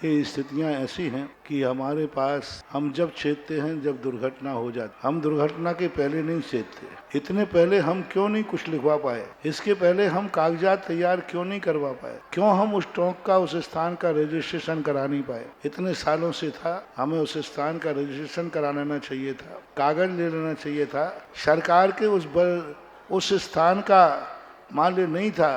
ये स्थितियां ऐसी हैं कि हमारे पास हम जब छेदते हैं जब दुर्घटना हो जाती, हम दुर्घटना के पहले नहीं छेदते। इतने पहले हम क्यों नहीं कुछ लिखवा पाए, इसके पहले हम कागजात तैयार क्यों नहीं करवा पाए, क्यों हम उस टोंक का उस स्थान का रजिस्ट्रेशन करा नहीं पाए। इतने सालों से था, हमें उस स्थान का रजिस्ट्रेशन करा लेना चाहिए था, कागज ले लेना चाहिए था। सरकार के उस स्थान का माल्य नहीं था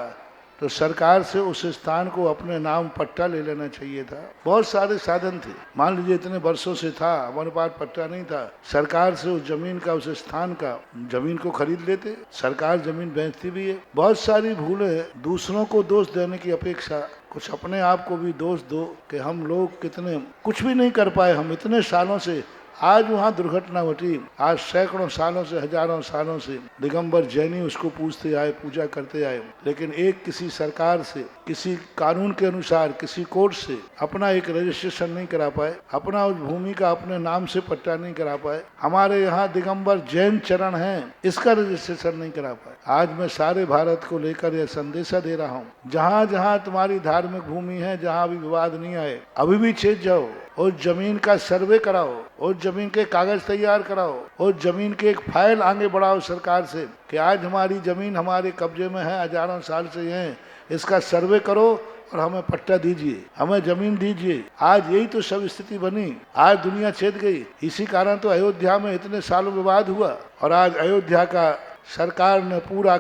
तो सरकार से उस स्थान को अपने नाम पट्टा ले लेना चाहिए था। बहुत सारे साधन थे। मान लीजिए इतने वर्षों से था, हमारे पास पट्टा नहीं था, सरकार से उस जमीन का उस स्थान का जमीन को खरीद लेते। सरकार जमीन बेचती भी है। बहुत सारी भूलें, दूसरों को दोष देने की अपेक्षा कुछ अपने आप को भी दोष दो कि हम लोग कितने कुछ भी नहीं कर पाए। हम इतने सालों से, आज वहाँ दुर्घटना घटी, आज सैकड़ों सालों से, हजारों सालों से दिगंबर जैनी उसको पूछते आए, पूजा करते आए, लेकिन एक किसी सरकार से, किसी कानून के अनुसार, किसी कोर्ट से अपना एक रजिस्ट्रेशन नहीं करा पाए, अपना उस भूमि का अपने नाम से पट्टा नहीं करा पाए। हमारे यहाँ दिगंबर जैन चरण हैं, इसका रजिस्ट्रेशन नहीं करा पाए। आज मैं सारे भारत को लेकर यह संदेशा दे रहा हूँ, जहाँ जहाँ तुम्हारी धार्मिक भूमि है, जहाँ भी विवाद नहीं आए, अभी भी छेद जाओ, उस जमीन का सर्वे कराओ, उस जमीन के कागज तैयार कराओ, उस जमीन के एक फाइल आगे बढ़ाओ सरकार से कि आज हमारी जमीन हमारे कब्जे में है, हजारों साल से है, इसका सर्वे करो और हमें पट्टा दीजिए, हमें जमीन दीजिए। आज यही तो सब स्थिति बनी, आज दुनिया छेद गई। इसी कारण तो अयोध्या में इतने सालों विवाद हुआ और आज अयोध्या का सरकार ने पूरा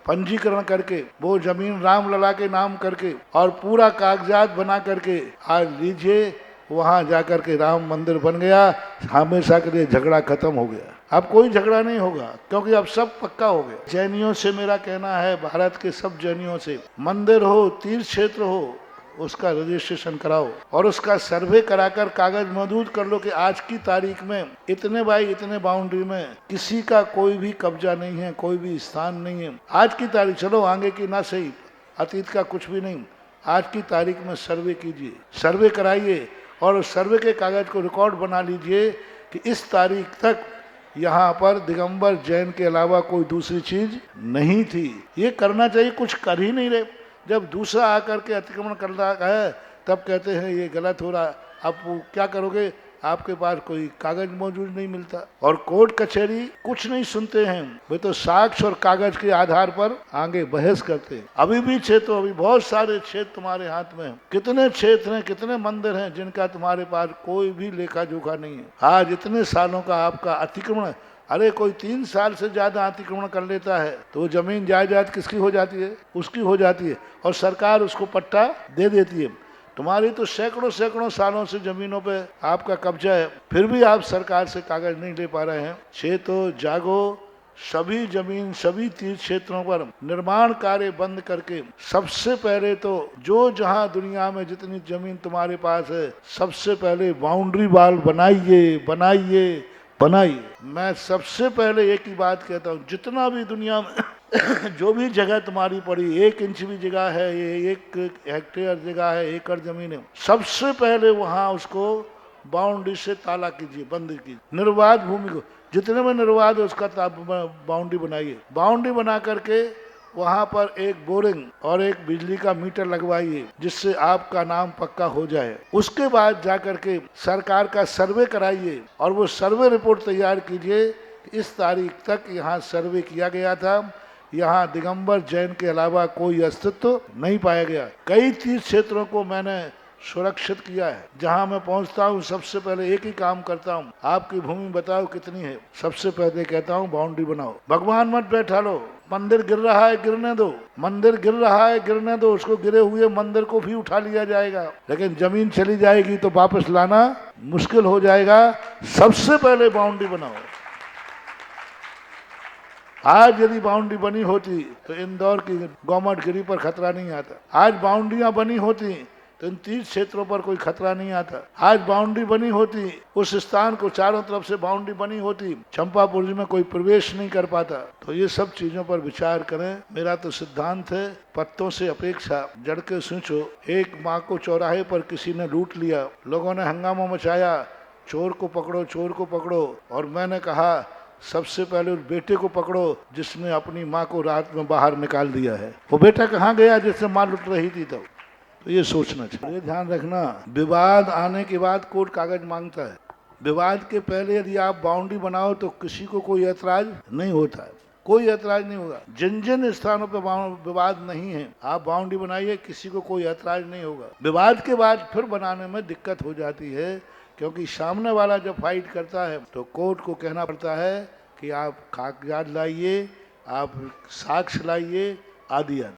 पंजीकरण करके वो जमीन रामलला के नाम करके और पूरा कागजात बना करके आज लीजिए, वहां जाकर के राम मंदिर बन गया। हमेशा के लिए झगड़ा खत्म हो गया, अब कोई झगड़ा नहीं होगा क्योंकि अब सब पक्का हो गया। जैनियों से मेरा कहना है, भारत के सब जैनियों से, मंदिर हो, तीर्थ क्षेत्र हो, उसका रजिस्ट्रेशन कराओ और उसका सर्वे कराकर कागज महदूद कर लो कि आज की तारीख में इतने बाई इतने बाउंड्री में किसी का कोई भी कब्जा नहीं है, कोई भी स्थान नहीं है। आज की तारीख, चलो आगे की ना सही, अतीत का कुछ भी नहीं, आज की तारीख में सर्वे कीजिए, सर्वे कराइए और उस सर्वे के कागज को रिकॉर्ड बना लीजिए कि इस तारीख तक यहाँ पर दिगंबर जैन के अलावा कोई दूसरी चीज नहीं थी। ये करना चाहिए, कुछ कर ही नहीं रहे। जब दूसरा आकर के अतिक्रमण कर रहा है तब कहते हैं ये गलत हो रहा। अब वो क्या करोगे, आपके पास कोई कागज मौजूद नहीं मिलता और कोर्ट कचहरी कुछ नहीं सुनते हैं, वे तो साक्ष्य और कागज के आधार पर आगे बहस करते हैं। अभी भी क्षेत्र, अभी बहुत सारे क्षेत्र तुम्हारे हाथ में हैं, कितने क्षेत्र हैं, कितने मंदिर हैं जिनका तुम्हारे पास कोई भी लेखा जोखा नहीं है। आज इतने सालों का आपका अतिक्रमण, अरे कोई 3 साल से ज्यादा अतिक्रमण कर लेता है तो वो जमीन जायदाद किसकी हो जाती है, उसकी हो जाती है और सरकार उसको पट्टा दे देती है। तुम्हारी तो सैकड़ों सैकड़ों सालों से जमीनों पे आपका कब्जा है, फिर भी आप सरकार से कागज नहीं ले पा रहे हैं। तो जागो, सभी जमीन, सभी तीर्थ क्षेत्रों पर निर्माण कार्य बंद करके सबसे पहले तो जो जहां दुनिया में जितनी जमीन तुम्हारे पास है, सबसे पहले बाउंड्री वाल बनाइए, बनाइए, बनाइए। मैं सबसे पहले एक ही बात कहता हूँ, जितना भी दुनिया में जो भी जगह तुम्हारी पड़ी, 1 इंच भी जगह है, ये 1 हेक्टेयर जगह है, एकड़ जमीन है, सबसे पहले वहां उसको बाउंड्री से ताला कीजिए, बंद कीजिए। निर्वाध भूमि को जितने में निर्वाध है उसका बाउंड्री बनाइए। बाउंड्री बना करके वहां पर एक बोरिंग और एक बिजली का मीटर लगवाइए जिससे आपका नाम पक्का हो जाए। उसके बाद जाकर के सरकार का सर्वे कराइए और वो सर्वे रिपोर्ट तैयार कीजिए, इस तारीख तक यहाँ सर्वे किया गया था, यहाँ दिगंबर जैन के अलावा कोई अस्तित्व नहीं पाया गया। कई तीर्थ क्षेत्रों को मैंने सुरक्षित किया है। जहाँ मैं पहुँचता हूँ सबसे पहले एक ही काम करता हूँ, आपकी भूमि बताओ कितनी है, सबसे पहले कहता हूँ बाउंड्री बनाओ। भगवान मत बैठा लो, मंदिर गिर रहा है गिरने दो, मंदिर गिर रहा है गिरने दो, उसको गिरे हुए मंदिर को भी उठा लिया जाएगा, लेकिन जमीन चली जाएगी तो वापस लाना मुश्किल हो जाएगा। सबसे पहले बाउंड्री बनाओ। आज यदि बाउंड्री बनी होती तो इंदौर की गवर्नमेंट गिरी पर खतरा नहीं आता। आज बाउंड्रियां बनी होती तो इन 30 क्षेत्रों पर कोई खतरा नहीं आता। आज बाउंड्री बनी होती, उस स्थान को चारों तरफ से बाउंड्री बनी होती, चंपापुर में कोई प्रवेश नहीं कर पाता। तो ये सब चीजों पर विचार करें। मेरा तो सिद्धांत है, पत्तों से अपेक्षा जड़ के सोचो। एक माँ को चौराहे पर किसी ने लूट लिया, लोगों ने हंगामा मचाया, चोर को पकड़ो, चोर को पकड़ो, और मैंने कहा सबसे पहले उस बेटे को पकड़ो जिसने अपनी माँ को रात में बाहर निकाल दिया है। वो बेटा कहाँ गया जिससे माँ लुट रही थी? तो तो ये सोचना चाहिए। ये ध्यान रखना, विवाद आने के बाद कोर्ट कागज मांगता है। विवाद के पहले यदि आप बाउंड्री बनाओ तो किसी को कोई ऐतराज नहीं होता है, कोई ऐतराज नहीं होगा। जिन जिन स्थानों पर विवाद नहीं है आप बाउंड्री बनाइए, किसी को कोई ऐतराज नहीं होगा। विवाद के बाद फिर बनाने में दिक्कत हो जाती है, क्योंकि सामने वाला जब फाइट करता है तो कोर्ट को कहना पड़ता है कि आप कागजात लाइए, आप साक्ष्य लाइए, आदि आदि।